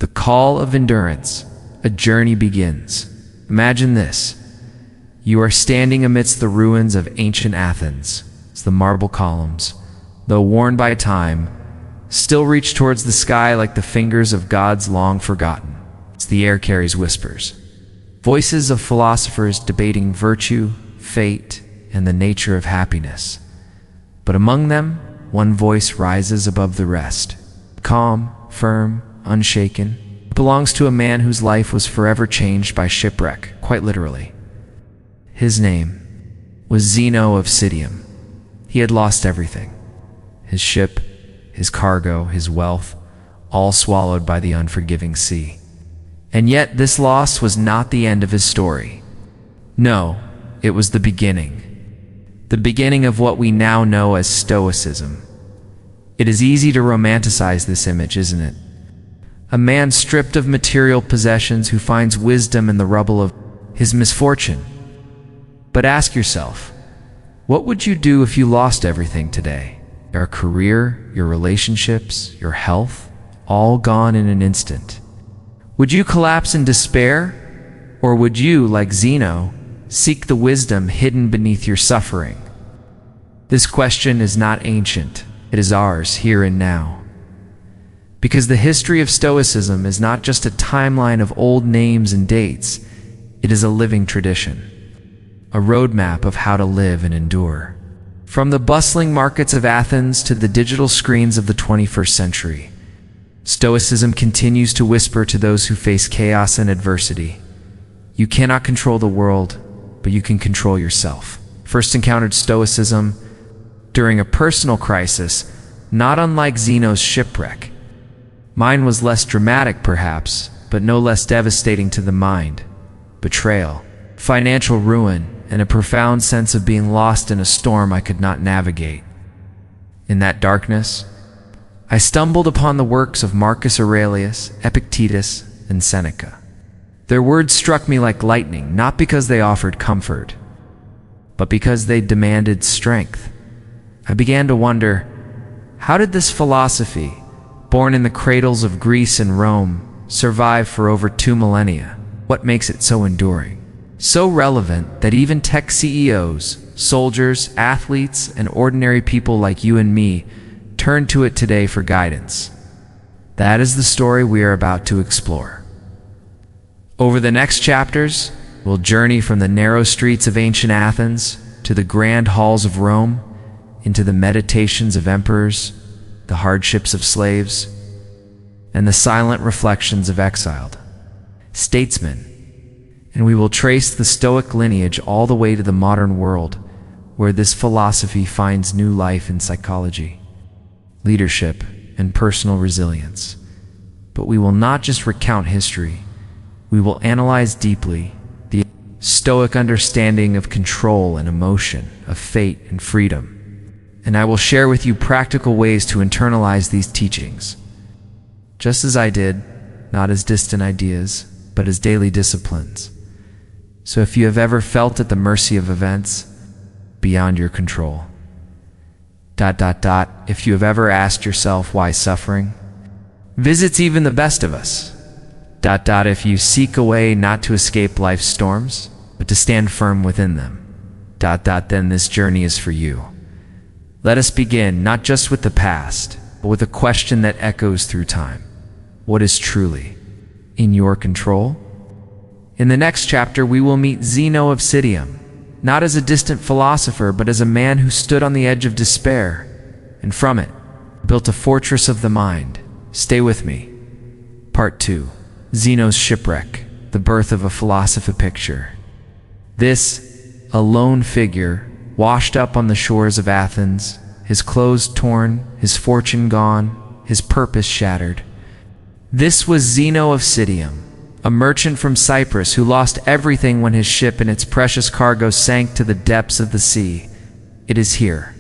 The call of endurance. A journey begins. Imagine this. You are standing amidst the ruins of ancient Athens. The marble columns, though worn by time, still reach towards the sky like the fingers of gods long forgotten. The air carries whispers. Voices of philosophers debating virtue, fate, and the nature of happiness. But among them, one voice rises above the rest. Calm, firm, unshaken. It belongs to a man whose life was forever changed by shipwreck, quite literally. His name was Zeno of Citium. He had lost everything. His ship, his cargo, his wealth, all swallowed by the unforgiving sea. And yet this loss was not the end of his story. No, it was the beginning. The beginning of what we now know as Stoicism. It is easy to romanticize this image, isn't it? A man stripped of material possessions who finds wisdom in the rubble of his misfortune. But ask yourself, what would you do if you lost everything today? Your career, your relationships, your health, all gone in an instant. Would you collapse in despair? Or would you, like Zeno, seek the wisdom hidden beneath your suffering? This question is not ancient. It is ours, here and now. Because the history of Stoicism is not just a timeline of old names and dates. It is a living tradition. A roadmap of how to live and endure. From the bustling markets of Athens to the digital screens of the 21st century, Stoicism continues to whisper to those who face chaos and adversity. You cannot control the world, but you can control yourself. First encountered Stoicism during a personal crisis, not unlike Zeno's shipwreck. Mine was less dramatic, perhaps, but no less devastating to the mind. Betrayal, financial ruin, and a profound sense of being lost in a storm I could not navigate. In that darkness, I stumbled upon the works of Marcus Aurelius, Epictetus, and Seneca. Their words struck me like lightning, not because they offered comfort, but because they demanded strength. I began to wonder, how did this philosophy, born in the cradles of Greece and Rome, survive for over 2 millennia? What makes it so enduring? So relevant that even tech CEOs, soldiers, athletes, and ordinary people like you and me turn to it today for guidance. That is the story we are about to explore. Over the next chapters, we'll journey from the narrow streets of ancient Athens to the grand halls of Rome, into the meditations of emperors, the hardships of slaves, and the silent reflections of exiled statesmen. And we will trace the Stoic lineage all the way to the modern world, where this philosophy finds new life in psychology, leadership, and personal resilience. But we will not just recount history. We will analyze deeply the Stoic understanding of control and emotion, of fate and freedom. And I will share with you practical ways to internalize these teachings, just as I did, not as distant ideas, but as daily disciplines. So if you have ever felt at the mercy of events beyond your control, if you have ever asked yourself why suffering visits even the best of us, if you seek a way not to escape life's storms, but to stand firm within them, then this journey is for you. Let us begin not just with the past, but with a question that echoes through time. What is truly in your control? In the next chapter, we will meet Zeno of Citium, not as a distant philosopher, but as a man who stood on the edge of despair, and from it, built a fortress of the mind. Stay with me. Part 2. Zeno's Shipwreck, the Birth of a Philosophy Picture. This, a lone figure, washed up on the shores of Athens, his clothes torn, his fortune gone, his purpose shattered. This was Zeno of Citium, a merchant from Cyprus who lost everything when his ship and its precious cargo sank to the depths of the sea. It is here,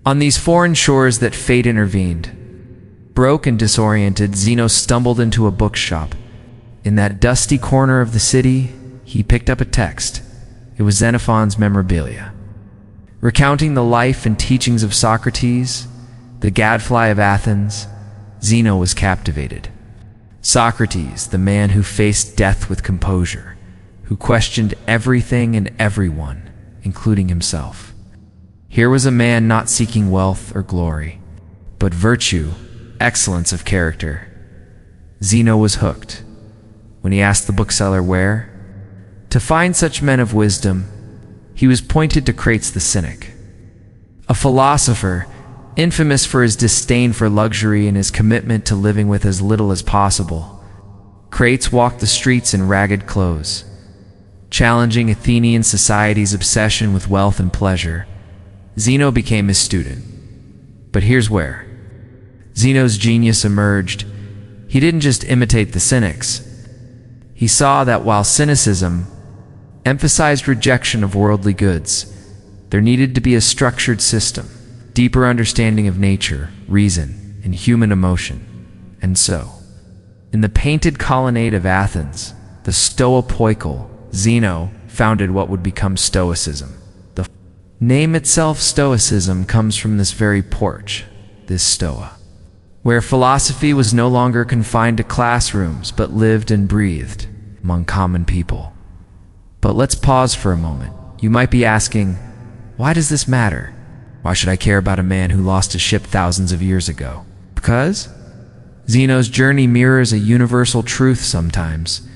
on these foreign shores, that fate intervened. Broke and disoriented, Zeno stumbled into a bookshop. In that dusty corner of the city, he picked up a text. It was Xenophon's Memorabilia, recounting the life and teachings of Socrates, the gadfly of Athens. Zeno was captivated. Socrates, the man who faced death with composure, who questioned everything and everyone, including himself. Here was a man not seeking wealth or glory, but virtue, excellence of character. Zeno was hooked. When he asked the bookseller where to find such men of wisdom, he was pointed to Crates the Cynic, a philosopher infamous for his disdain for luxury and his commitment to living with as little as possible. Crates walked the streets in ragged clothes, challenging Athenian society's obsession with wealth and pleasure. Zeno became his student. But here's where Zeno's genius emerged. He didn't just imitate the Cynics. He saw that while cynicism emphasized rejection of worldly goods, there needed to be a structured system, deeper understanding of nature, reason, and human emotion. And so, in the painted colonnade of Athens, the Stoa Poikile, Zeno founded what would become Stoicism. The name itself, Stoicism, comes from this very porch, this Stoa, where philosophy was no longer confined to classrooms but lived and breathed among common people. But let's pause for a moment. You might be asking, why does this matter? Why should I care about a man who lost a ship thousands of years ago? Because Zeno's journey mirrors a universal truth sometimes.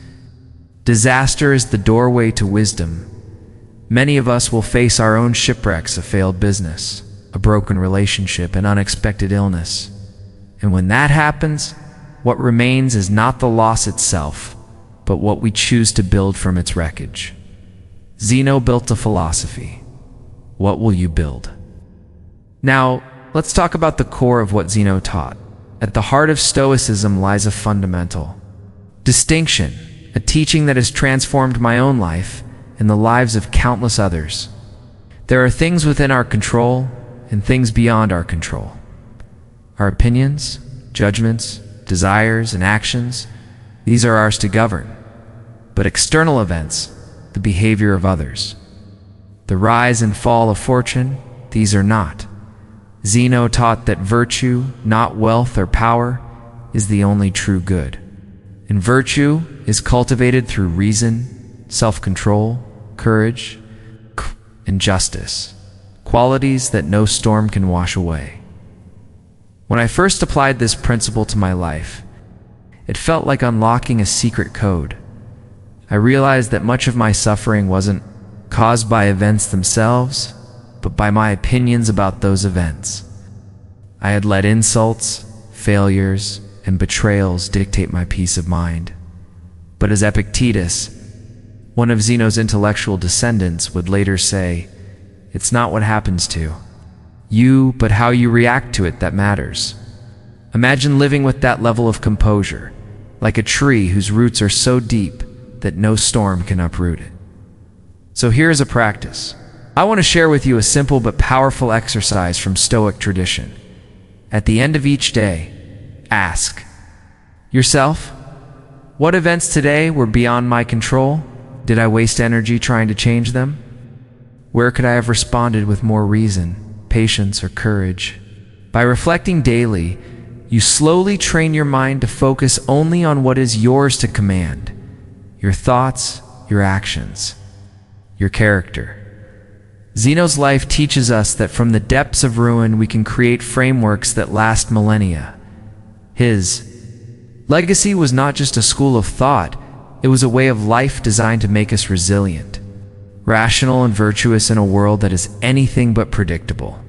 Disaster is the doorway to wisdom. Many of us will face our own shipwrecks, a failed business, a broken relationship, an unexpected illness. And when that happens, what remains is not the loss itself, but what we choose to build from its wreckage. Zeno built a philosophy. What will you build? Now, let's talk about the core of what Zeno taught. At the heart of Stoicism lies a fundamental distinction, a teaching that has transformed my own life and the lives of countless others. There are things within our control and things beyond our control. Our opinions, judgments, desires, and actions, these are ours to govern. But external events, the behavior of others, the rise and fall of fortune, these are not. Zeno taught that virtue, not wealth or power, is the only true good. And virtue is cultivated through reason, self-control, courage, and justice, qualities that no storm can wash away. When I first applied this principle to my life, it felt like unlocking a secret code. I realized that much of my suffering wasn't caused by events themselves, but by my opinions about those events. I had let insults, failures, and betrayals dictate my peace of mind. But as Epictetus, one of Zeno's intellectual descendants, would later say, it's not what happens to you, but how you react to it that matters. Imagine living with that level of composure, like a tree whose roots are so deep that no storm can uproot it. So here's a practice. I want to share with you a simple but powerful exercise from Stoic tradition. At the end of each day, ask yourself, what events today were beyond my control? Did I waste energy trying to change them? Where could I have responded with more reason, patience, or courage? By reflecting daily, you slowly train your mind to focus only on what is yours to command: your thoughts, your actions, your character. Zeno's life teaches us that from the depths of ruin we can create frameworks that last millennia. His legacy was not just a school of thought, it was a way of life designed to make us resilient, rational and virtuous in a world that is anything but predictable.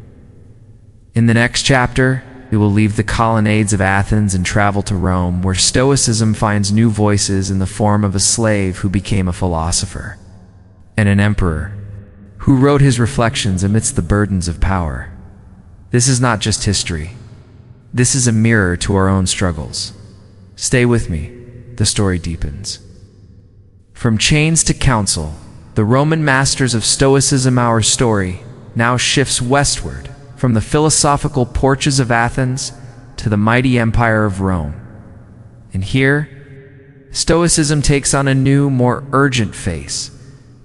In the next chapter, we will leave the colonnades of Athens and travel to Rome, where Stoicism finds new voices in the form of a slave who became a philosopher, and an emperor who wrote his reflections amidst the burdens of power. This is not just history. This is a mirror to our own struggles. Stay with me. The story deepens. From chains to council, the Roman masters of Stoicism, our story now shifts westward, from the philosophical porches of Athens to the mighty empire of Rome. And here, Stoicism takes on a new, more urgent face,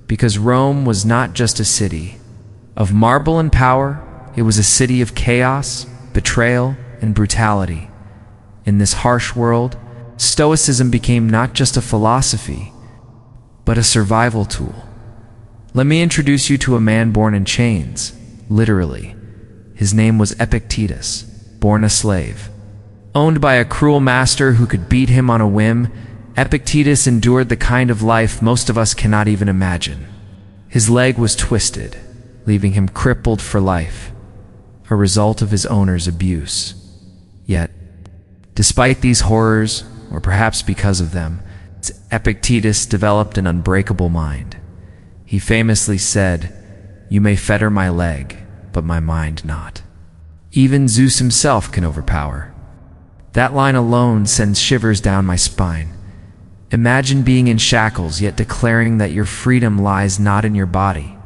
because Rome was not just a city of marble and power, it was a city of chaos, betrayal, and brutality. In this harsh world, Stoicism became not just a philosophy, but a survival tool. Let me introduce you to a man born in chains, literally. His name was Epictetus, born a slave. Owned by a cruel master who could beat him on a whim, Epictetus endured the kind of life most of us cannot even imagine. His leg was twisted, leaving him crippled for life, a result of his owner's abuse. Yet, despite these horrors, or perhaps because of them, Epictetus developed an unbreakable mind. He famously said, "You may fetter my leg, but my mind not. Even Zeus himself can overpower." That line alone sends shivers down my spine. Imagine being in shackles yet declaring that your freedom lies not in your body,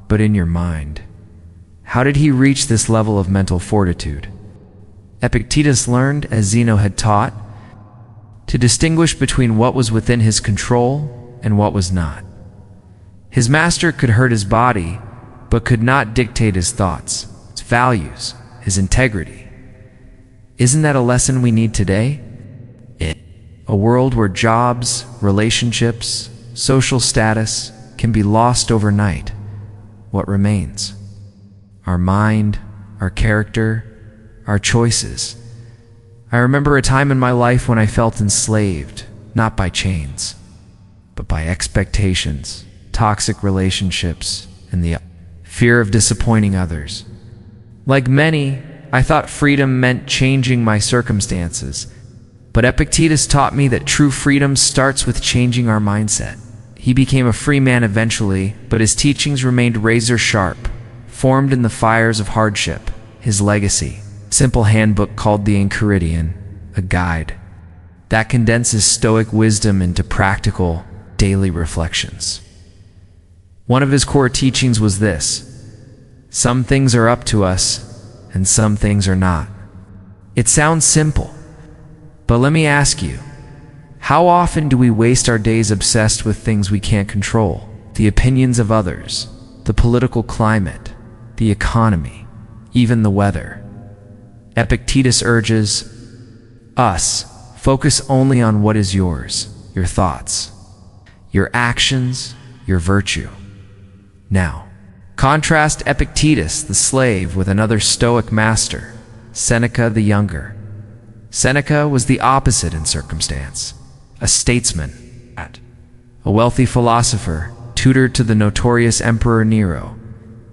but in your mind. How did he reach this level of mental fortitude? Epictetus learned, as Zeno had taught, to distinguish between what was within his control and what was not. His master could hurt his body, but could not dictate his thoughts, his values, his integrity. Isn't that a lesson we need today? A world where jobs, relationships, social status can be lost overnight. What remains? Our mind, our character, our choices. I remember a time in my life when I felt enslaved, not by chains, but by expectations, toxic relationships, and the fear of disappointing others. Like many, I thought freedom meant changing my circumstances, but Epictetus taught me that true freedom starts with changing our mindset. He became a free man eventually, but his teachings remained razor sharp, formed in the fires of hardship. His legacy, simple handbook called the Enchiridion, a guide that condenses Stoic wisdom into practical, daily reflections. One of his core teachings was this: some things are up to us, and some things are not. It sounds simple, but let me ask you, how often do we waste our days obsessed with things we can't control? The opinions of others, the political climate, the economy, even the weather. Epictetus urges us, focus only on what is yours, your thoughts, your actions, your virtue. Now, contrast Epictetus, the slave, with another Stoic master, Seneca the Younger. Seneca was the opposite in circumstance, a statesman, a wealthy philosopher, tutor to the notorious Emperor Nero.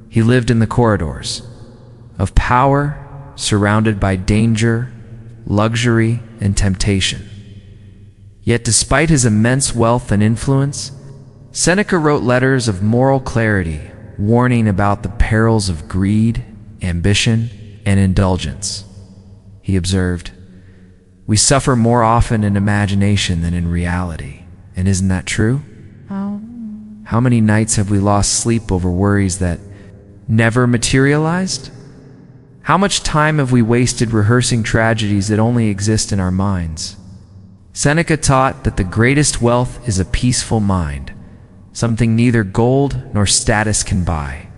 He lived in the corridors of power, surrounded by danger, luxury, and temptation. Yet despite his immense wealth and influence, Seneca wrote letters of moral clarity, warning about the perils of greed, ambition, and indulgence. He observed, "We suffer more often in imagination than in reality." And isn't that true? How many nights have we lost sleep over worries that never materialized? How much time have we wasted rehearsing tragedies that only exist in our minds? Seneca taught that the greatest wealth is a peaceful mind, something neither gold nor status can buy.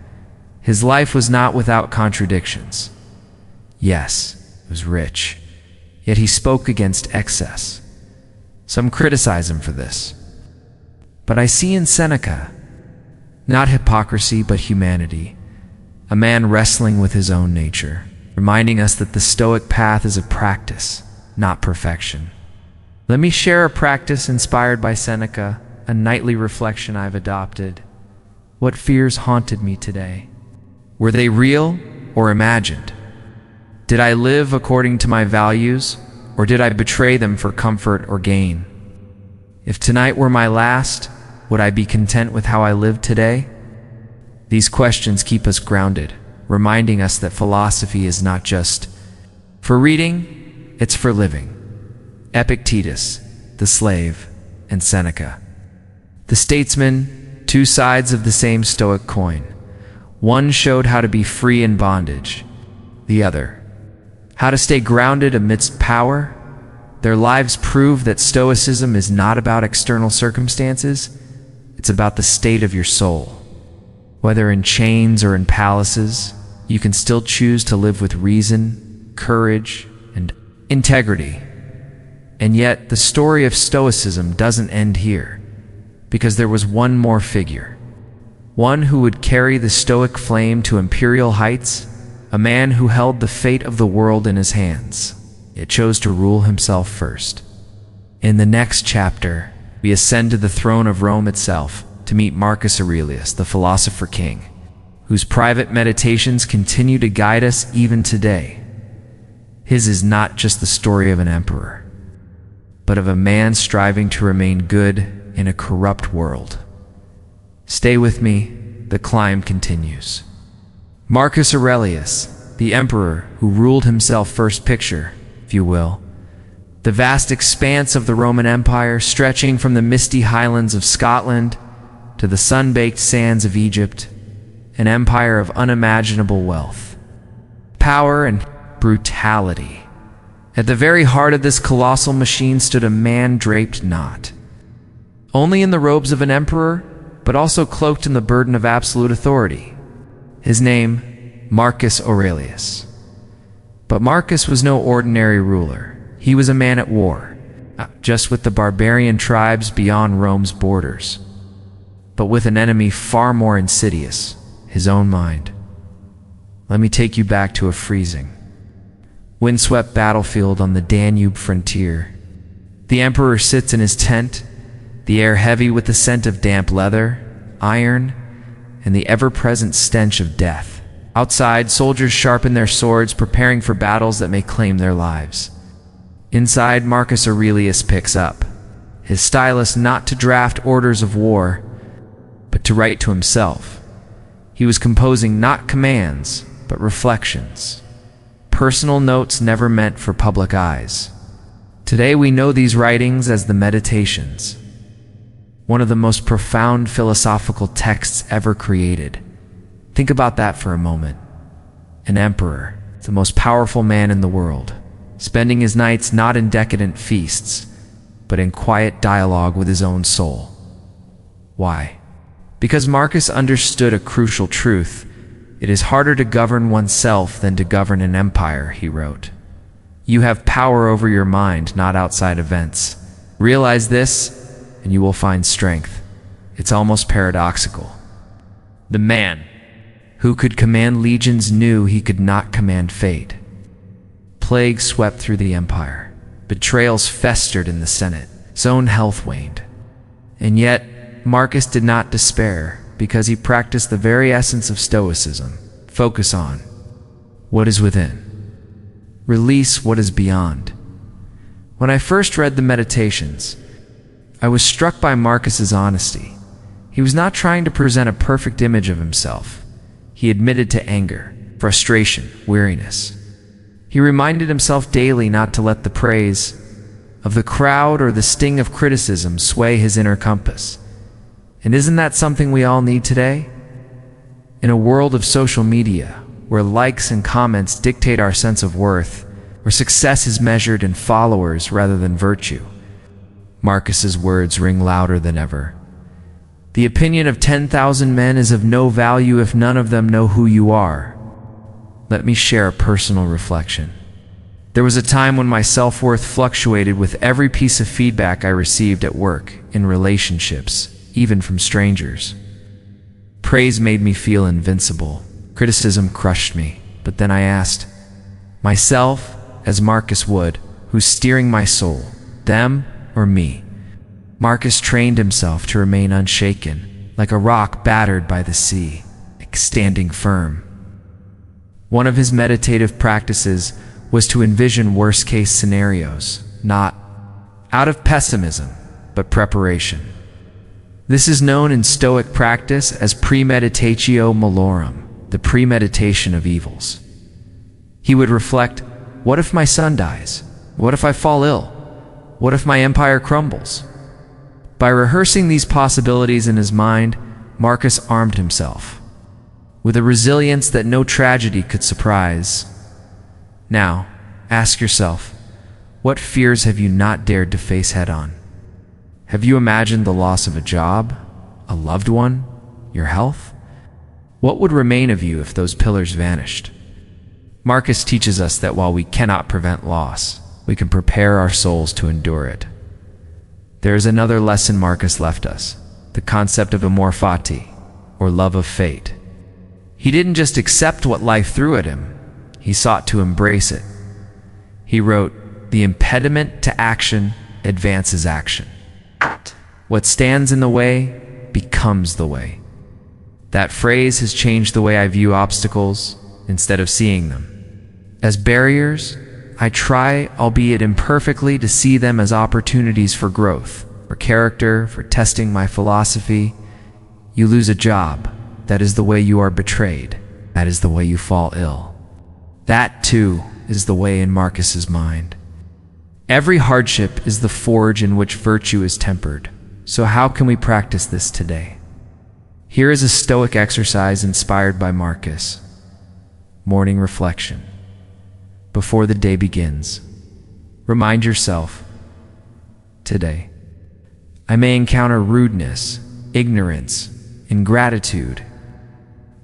His life was not without contradictions. Yes, he was rich, yet he spoke against excess. Some criticize him for this. But I see in Seneca not hypocrisy but humanity, a man wrestling with his own nature, reminding us that the Stoic path is a practice, not perfection. Let me share a practice inspired by Seneca, a nightly reflection I've adopted. What fears haunted me today? Were they real or imagined? Did I live according to my values, or did I betray them for comfort or gain? If tonight were my last, would I be content with how I lived today? These questions keep us grounded, reminding us that philosophy is not just for reading, it's for living. Epictetus, the slave, and Seneca, the statesman, two sides of the same Stoic coin. One showed how to be free in bondage, the other how to stay grounded amidst power. Their lives prove that Stoicism is not about external circumstances, it's about the state of your soul. Whether in chains or in palaces, you can still choose to live with reason, courage, and integrity. And yet, the story of Stoicism doesn't end here, because there was one more figure. One who would carry the Stoic flame to imperial heights, a man who held the fate of the world in his hands, yet chose to rule himself first. In the next chapter, we ascend to the throne of Rome itself to meet Marcus Aurelius, the philosopher king, whose private meditations continue to guide us even today. His is not just the story of an emperor, but of a man striving to remain good in a corrupt world. Stay with me, the climb continues. Marcus Aurelius, the emperor who ruled himself first. Picture, if you will, the vast expanse of the Roman Empire stretching from the misty highlands of Scotland to the sun-baked sands of Egypt, an empire of unimaginable wealth, power, and brutality. At the very heart of this colossal machine stood a man draped not only in the robes of an emperor, but also cloaked in the burden of absolute authority. His name, Marcus Aurelius. But Marcus was no ordinary ruler. He was a man at war, not just with the barbarian tribes beyond Rome's borders, but with an enemy far more insidious, his own mind. Let me take you back to a freezing, windswept battlefield on the Danube frontier. The emperor sits in his tent, the air heavy with the scent of damp leather, iron, and the ever-present stench of death. Outside, soldiers sharpen their swords, preparing for battles that may claim their lives. Inside, Marcus Aurelius picks up his stylus not to draft orders of war, but to write to himself. He was composing not commands, but reflections. Personal notes never meant for public eyes. Today we know these writings as the Meditations, one of the most profound philosophical texts ever created. Think about that for a moment. An emperor, the most powerful man in the world, spending his nights not in decadent feasts, but in quiet dialogue with his own soul. Why? Because Marcus understood a crucial truth. It is harder to govern oneself than to govern an empire, he wrote. You have power over your mind, not outside events. Realize this, and you will find strength. It's almost paradoxical. The man who could command legions knew he could not command fate. Plague swept through the empire. Betrayals festered in the Senate. His own health waned. And yet, Marcus did not despair, because he practiced the very essence of Stoicism. Focus on what is within. Release what is beyond. When I first read the Meditations, I was struck by Marcus's honesty. He was not trying to present a perfect image of himself. He admitted to anger, frustration, weariness. He reminded himself daily not to let the praise of the crowd or the sting of criticism sway his inner compass. And isn't that something we all need today? In a world of social media, where likes and comments dictate our sense of worth, where success is measured in followers rather than virtue, Marcus's words ring louder than ever. The opinion of 10,000 men is of no value if none of them know who you are. Let me share a personal reflection. There was a time when my self-worth fluctuated with every piece of feedback I received at work, in relationships, even from strangers. Praise made me feel invincible. Criticism crushed me. But then I asked myself, as Marcus would, who's steering my soul, them or me? Marcus trained himself to remain unshaken, like a rock battered by the sea, standing firm. One of his meditative practices was to envision worst-case scenarios, not out of pessimism, but preparation. This is known in Stoic practice as premeditatio malorum, the premeditation of evils. He would reflect, what if my son dies? What if I fall ill? What if my empire crumbles? By rehearsing these possibilities in his mind, Marcus armed himself with a resilience that no tragedy could surprise. Now, ask yourself, what fears have you not dared to face head-on? Have you imagined the loss of a job, a loved one, your health? What would remain of you if those pillars vanished? Marcus teaches us that while we cannot prevent loss, we can prepare our souls to endure it. There is another lesson Marcus left us, the concept of amor fati, or love of fate. He didn't just accept what life threw at him, he sought to embrace it. He wrote, "The impediment to action advances action. What stands in the way becomes the way." That phrase has changed the way I view obstacles instead of seeing them as barriers. I try, albeit imperfectly, to see them as opportunities for growth, for character, for testing my philosophy. You lose a job, that is the way you are betrayed. That is the way you fall ill. That, too, is the way in Marcus's mind. Every hardship is the forge in which virtue is tempered. So how can we practice this today? Here is a Stoic exercise inspired by Marcus. Morning reflection. Before the day begins, remind yourself, today, I may encounter rudeness, ignorance, ingratitude,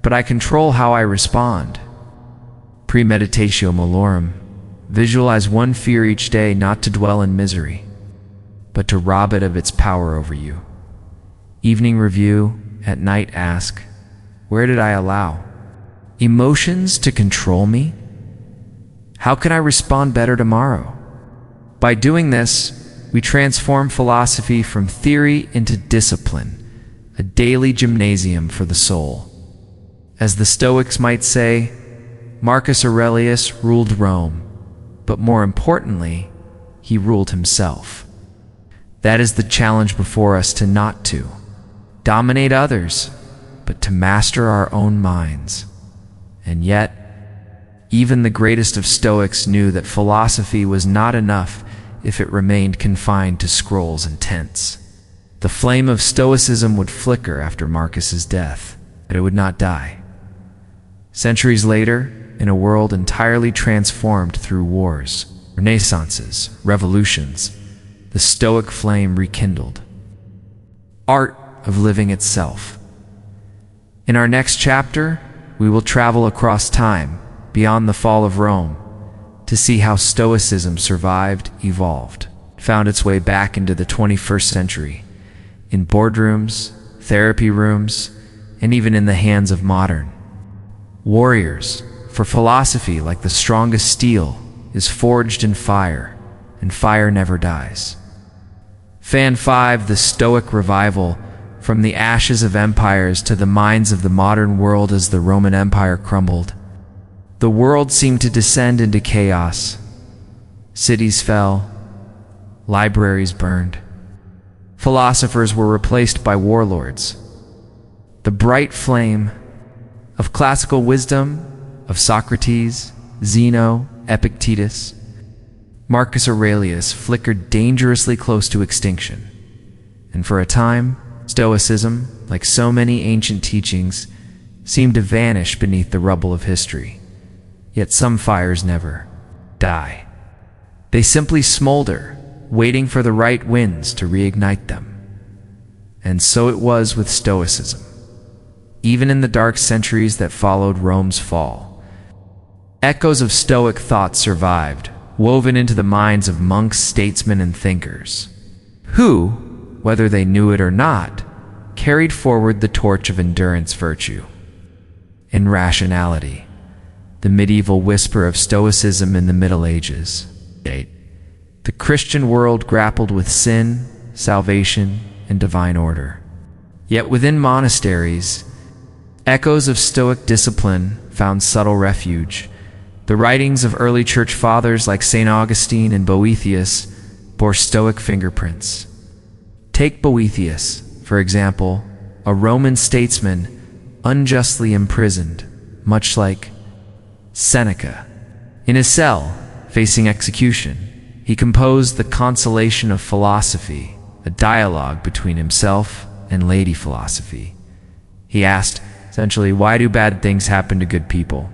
but I control how I respond. Premeditatio malorum. Visualize one fear each day, not to dwell in misery, but to rob it of its power over you. Evening review. At night ask, where did I allow emotions to control me? How can I respond better tomorrow? By doing this, we transform philosophy from theory into discipline, a daily gymnasium for the soul. As the Stoics might say, Marcus Aurelius ruled Rome, but more importantly, he ruled himself. That is the challenge before us, to not to dominate others, but to master our own minds. And yet, even the greatest of Stoics knew that philosophy was not enough if it remained confined to scrolls and tents. The flame of Stoicism would flicker after Marcus's death, but it would not die. Centuries later, in a world entirely transformed through wars, renaissances, revolutions, the Stoic flame rekindled. Art of living itself. In our next chapter, we will travel across time, beyond the fall of Rome, to see how Stoicism survived, evolved, found its way back into the 21st century, in boardrooms, therapy rooms, and even in the hands of modern warriors. For philosophy, like the strongest steel, is forged in fire, and fire never dies. Fan 5, the Stoic revival. From the ashes of empires to the minds of the modern world. As the Roman Empire crumbled, the world seemed to descend into chaos. Cities fell, libraries burned, philosophers were replaced by warlords. The bright flame of classical wisdom of Socrates, Zeno, Epictetus, Marcus Aurelius flickered dangerously close to extinction. And for a time, Stoicism, like so many ancient teachings, seemed to vanish beneath the rubble of history. Yet some fires never die. They simply smolder, waiting for the right winds to reignite them. And so it was with Stoicism. Even in the dark centuries that followed Rome's fall, echoes of Stoic thought survived, woven into the minds of monks, statesmen, and thinkers, who, whether they knew it or not, carried forward the torch of endurance, virtue, and rationality, the medieval whisper of Stoicism in the Middle Ages. The Christian world grappled with sin, salvation, and divine order. Yet within monasteries, echoes of Stoic discipline found subtle refuge. The writings of early church fathers like St. Augustine and Boethius bore Stoic fingerprints. Take Boethius, for example, a Roman statesman unjustly imprisoned, much like Seneca. In his cell, facing execution, he composed the Consolation of Philosophy, a dialogue between himself and Lady Philosophy. He asked, essentially, why do bad things happen to good people?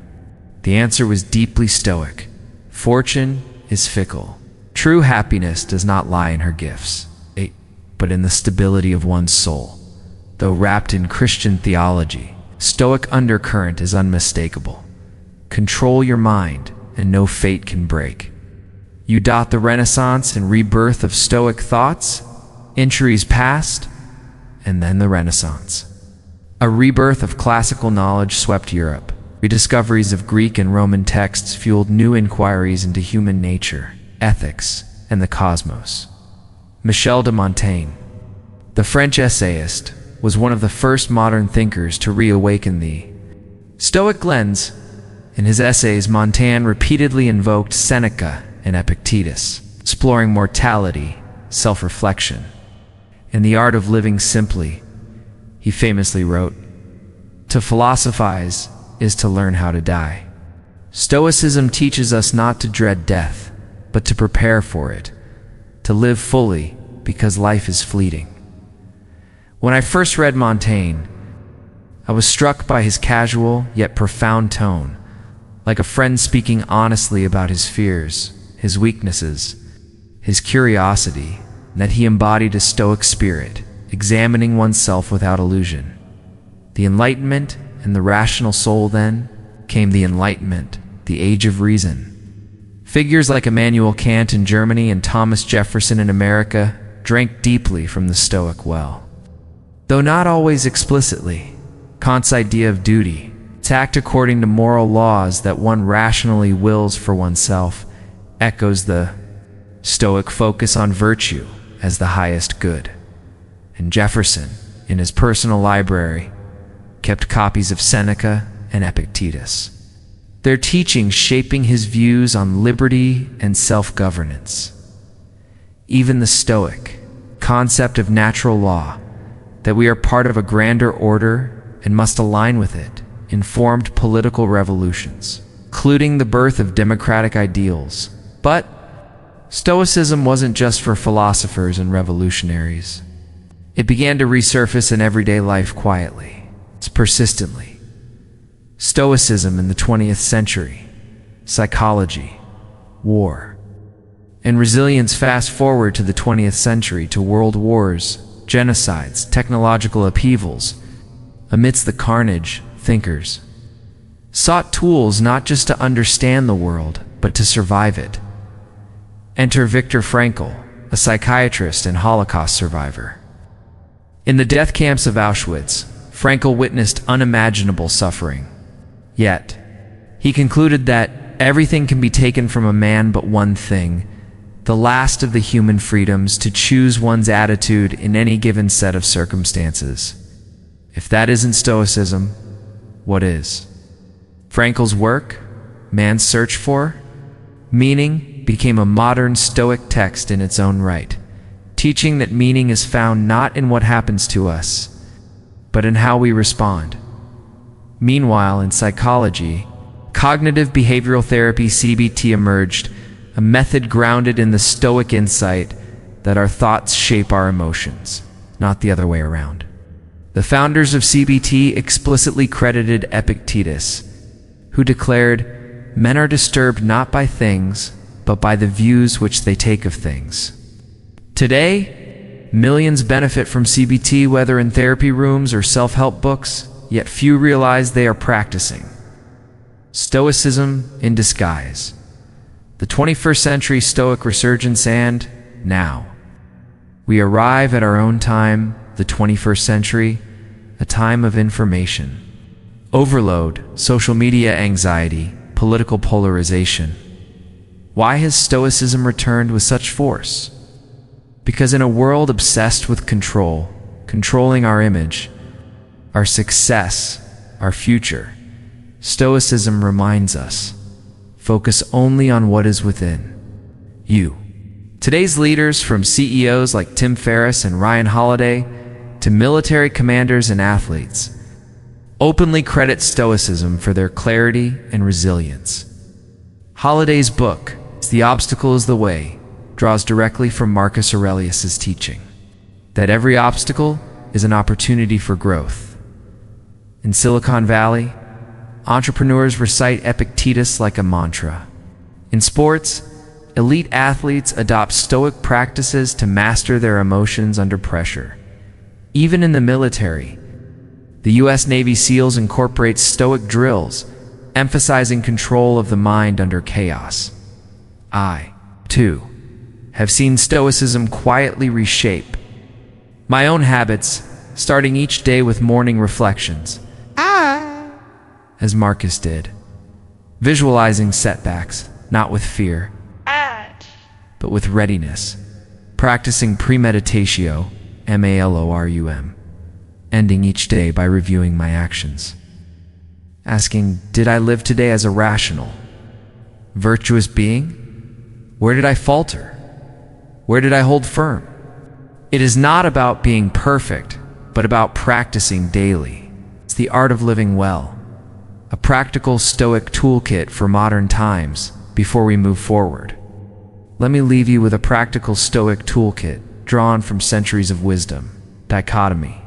The answer was deeply Stoic. Fortune is fickle. True happiness does not lie in her gifts, but in the stability of one's soul. Though wrapped in Christian theology, Stoic undercurrent is unmistakable. Control your mind, and no fate can break. You dot the renaissance and rebirth of Stoic thoughts, centuries past, and then the Renaissance. A rebirth of classical knowledge swept Europe. Rediscoveries of Greek and Roman texts fueled new inquiries into human nature, ethics, and the cosmos. Michel de Montaigne, the French essayist, was one of the first modern thinkers to reawaken the Stoic lens. In his essays, Montaigne repeatedly invoked Seneca and Epictetus, exploring mortality, self-reflection, and the art of living simply. He famously wrote, "To philosophize is to learn how to die." Stoicism teaches us not to dread death, but to prepare for it, to live fully because life is fleeting. When I first read Montaigne, I was struck by his casual yet profound tone, like a friend speaking honestly about his fears, his weaknesses, his curiosity, and that he embodied a Stoic spirit, examining oneself without illusion. The Enlightenment and the rational soul, then, came the Enlightenment, the Age of Reason. Figures like Immanuel Kant in Germany and Thomas Jefferson in America drank deeply from the Stoic well. Though not always explicitly, Kant's idea of duty, to act according to moral laws that one rationally wills for oneself, echoes the Stoic focus on virtue as the highest good. And Jefferson, in his personal library, kept copies of Seneca and Epictetus, their teachings shaping his views on liberty and self-governance. Even the Stoic concept of natural law, that we are part of a grander order and must align with it, informed political revolutions, including the birth of democratic ideals. But Stoicism wasn't just for philosophers and revolutionaries. It began to resurface in everyday life quietly, persistently. Stoicism in the 20th century, psychology, war, and resilience. Fast forward to the 20th century, to world wars, genocides, technological upheavals. Amidst the carnage, thinkers sought tools not just to understand the world, but to survive it. Enter Viktor Frankl, a psychiatrist and Holocaust survivor. In the death camps of Auschwitz, Frankl witnessed unimaginable suffering. Yet, he concluded that everything can be taken from a man but one thing, the last of the human freedoms, to choose one's attitude in any given set of circumstances. If that isn't Stoicism, what is? Frankl's work, Man's Search for Meaning, became a modern Stoic text in its own right, teaching that meaning is found not in what happens to us, but in how we respond. Meanwhile, in psychology, cognitive behavioral therapy (CBT) emerged, a method grounded in the Stoic insight that our thoughts shape our emotions, not the other way around. The founders of CBT explicitly credited Epictetus, who declared, "Men are disturbed not by things, but by the views which they take of things." Today, millions benefit from CBT, whether in therapy rooms or self-help books, yet few realize they are practicing Stoicism in disguise. The 21st century Stoic resurgence, and now we arrive at our own time, the 21st century, a time of information overload, social media anxiety, political polarization. Why has Stoicism returned with such force? Because in a world obsessed with control, controlling our image, our success, our future, Stoicism reminds us, focus only on what is within you. Today's leaders, from CEOs like Tim Ferriss and Ryan Holiday to military commanders and athletes, openly credit Stoicism for their clarity and resilience. Holiday's book, The Obstacle is the Way, draws directly from Marcus Aurelius' teaching that every obstacle is an opportunity for growth. In Silicon Valley, entrepreneurs recite Epictetus like a mantra. In sports, elite athletes adopt Stoic practices to master their emotions under pressure. Even in the military, the U.S. Navy SEALs incorporate Stoic drills, emphasizing control of the mind under chaos. 2. Have seen Stoicism quietly reshape my own habits, starting each day with morning reflections, as Marcus did, visualizing setbacks, not with fear, but with readiness, practicing premeditatio, MALORUM, ending each day by reviewing my actions, asking, did I live today as a rational, virtuous being? Where did I falter? Where did I hold firm? It is not about being perfect, but about practicing daily. It's the art of living well, a practical Stoic toolkit for modern times before we move forward. Let me leave you with a practical Stoic toolkit drawn from centuries of wisdom. Dichotomy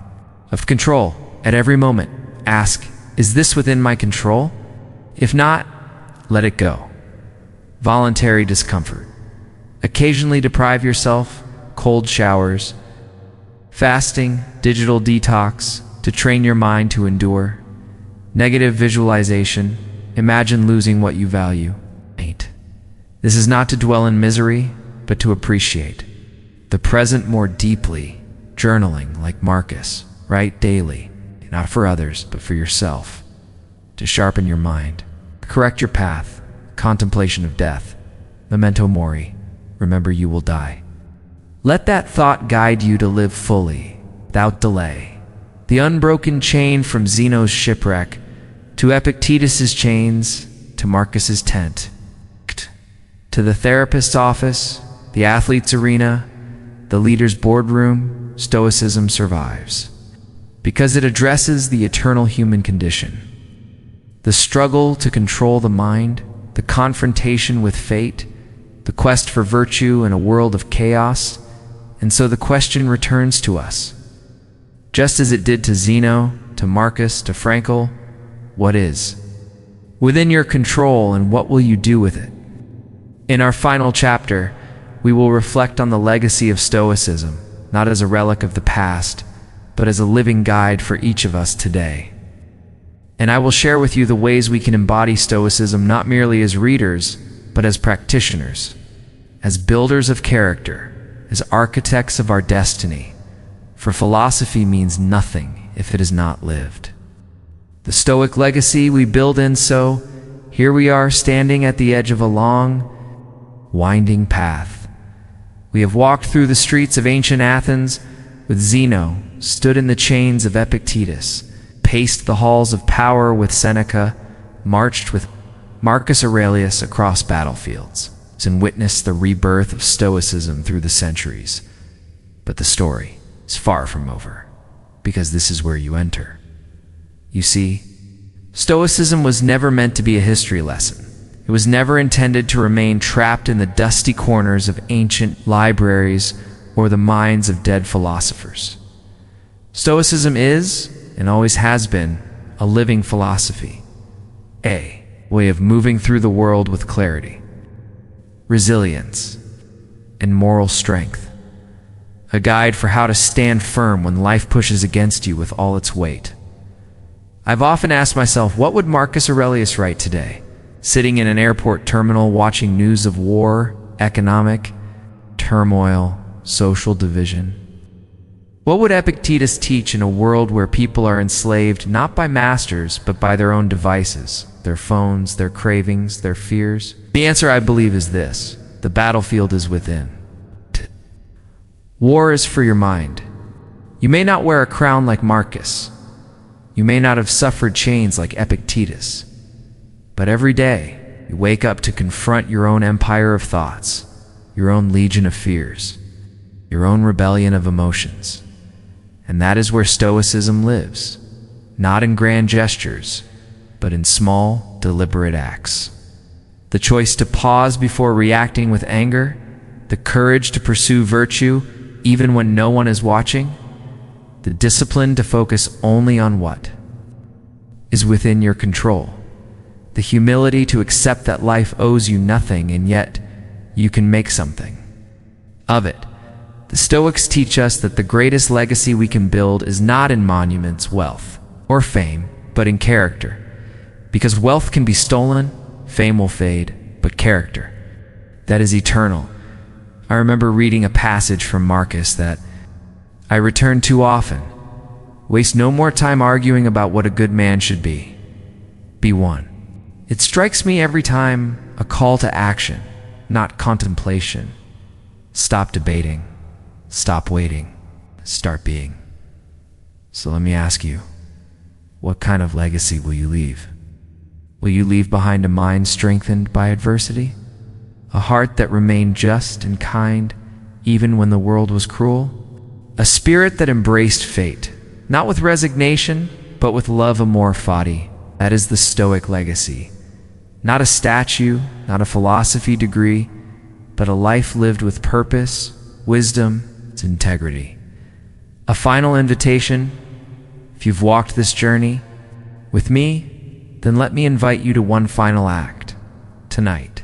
of control. At every moment, ask, is this within my control? If not, let it go. Voluntary discomfort. Occasionally deprive yourself, cold showers, fasting, digital detox, to train your mind to endure. Negative visualization. Imagine losing what you value. 8. This is not to dwell in misery, but to appreciate the present more deeply. Journaling, like Marcus. Write daily, not for others, but for yourself. To sharpen your mind. Correct your path. Contemplation of death. Memento mori. Remember you will die. Let that thought guide you to live fully, without delay. The unbroken chain from Zeno's shipwreck, to Epictetus's chains, to Marcus's tent, to the therapist's office, the athlete's arena, the leader's boardroom, Stoicism survives. Because it addresses the eternal human condition. The struggle to control the mind, the confrontation with fate, the quest for virtue in a world of chaos, and so the question returns to us. Just as it did to Zeno, to Marcus, to Frankl, what is within your control and what will you do with it? In our final chapter, we will reflect on the legacy of Stoicism, not as a relic of the past, but as a living guide for each of us today. And I will share with you the ways we can embody Stoicism not merely as readers, but as practitioners, as builders of character, as architects of our destiny. For philosophy means nothing if it is not lived. The Stoic legacy we build in, so here we are standing at the edge of a long, winding path. We have walked through the streets of ancient Athens with Zeno, stood in the chains of Epictetus, paced the halls of power with Seneca, marched with Marcus Aurelius across battlefields, and witnessed the rebirth of Stoicism through the centuries. But the story is far from over, because this is where you enter. You see, Stoicism was never meant to be a history lesson. It was never intended to remain trapped in the dusty corners of ancient libraries or the minds of dead philosophers. Stoicism is, and always has been, a living philosophy, a way of moving through the world with clarity, resilience, and moral strength, a guide for how to stand firm when life pushes against you with all its weight. I've often asked myself, what would Marcus Aurelius write today, sitting in an airport terminal watching news of war, economic turmoil, social division? What would Epictetus teach in a world where people are enslaved not by masters, but by their own devices, their phones, their cravings, their fears? The answer, I believe, is this: the battlefield is within. War is for your mind. You may not wear a crown like Marcus. You may not have suffered chains like Epictetus. But every day, you wake up to confront your own empire of thoughts, your own legion of fears, your own rebellion of emotions. And that is where Stoicism lives, not in grand gestures, but in small, deliberate acts. The choice to pause before reacting with anger, the courage to pursue virtue even when no one is watching, the discipline to focus only on what is within your control, the humility to accept that life owes you nothing and yet you can make something of it. The Stoics teach us that the greatest legacy we can build is not in monuments, wealth, or fame, but in character. Because wealth can be stolen, fame will fade, but character, that is eternal, I remember reading a passage from Marcus that I return too often. Waste no more time arguing about what a good man should be. Be one. It strikes me every time a call to action, not contemplation. Stop debating. Stop waiting. Start being. So let me ask you, what kind of legacy will you leave? Will you leave behind a mind strengthened by adversity? A heart that remained just and kind even when the world was cruel? A spirit that embraced fate, not with resignation, but with love amor fati. That is the Stoic legacy. Not a statue, not a philosophy degree, but a life lived with purpose, wisdom, and integrity. A final invitation: if you've walked this journey with me, then let me invite you to one final act, tonight.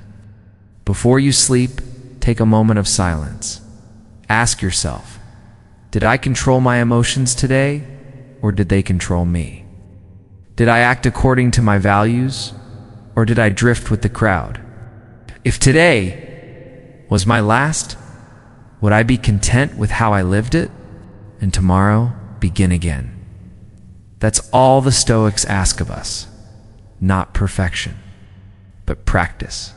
Before you sleep, take a moment of silence. Ask yourself, did I control my emotions today, or did they control me? Did I act according to my values, or did I drift with the crowd? If today was my last, would I be content with how I lived it? And tomorrow, begin again. That's all the Stoics ask of us. Not perfection, but practice.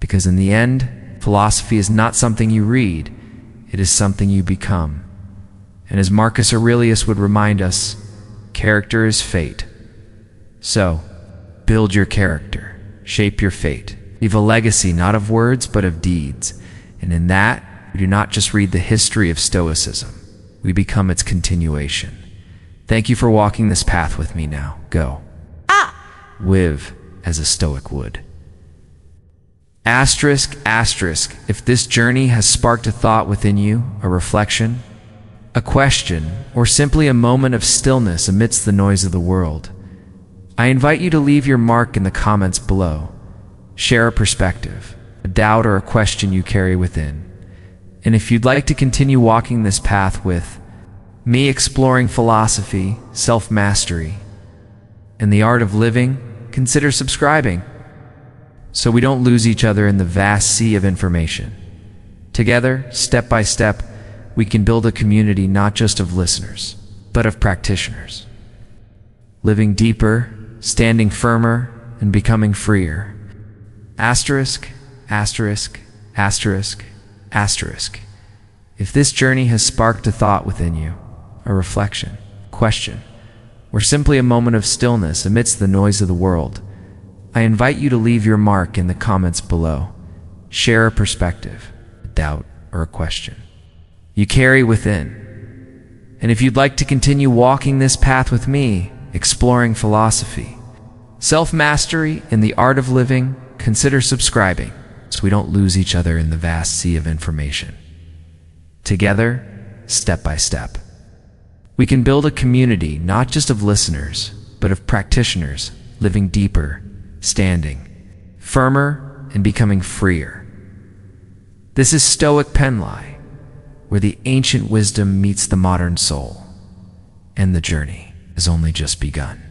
Because in the end, philosophy is not something you read, it is something you become. And as Marcus Aurelius would remind us, character is fate. So, build your character, shape your fate, leave a legacy not of words but of deeds. And in that, we do not just read the history of Stoicism, we become its continuation. Thank you for walking this path with me now. Go. Live as a Stoic would. Asterisk, asterisk, if this journey has sparked a thought within you, a reflection, a question, or simply a moment of stillness amidst the noise of the world, I invite you to leave your mark in the comments below. Share a perspective, a doubt, or a question you carry within. And if you'd like to continue walking this path with me, exploring philosophy, self-mastery, and the art of living, consider subscribing so we don't lose each other in the vast sea of information. Together, step by step, we can build a community not just of listeners, but of practitioners. Living deeper, standing firmer, and becoming freer. Asterisk, asterisk, asterisk, asterisk. If this journey has sparked a thought within you, a reflection, question, or simply a moment of stillness amidst the noise of the world, I invite you to leave your mark in the comments below. Share a perspective, a doubt, or a question you carry within. And if you'd like to continue walking this path with me, exploring philosophy, self-mastery, and the art of living, consider subscribing so we don't lose each other in the vast sea of information. Together, step by step, we can build a community not just of listeners, but of practitioners living deeper, standing firmer, and becoming freer. This is Stoic Penglai, where the ancient wisdom meets the modern soul, and the journey has only just begun.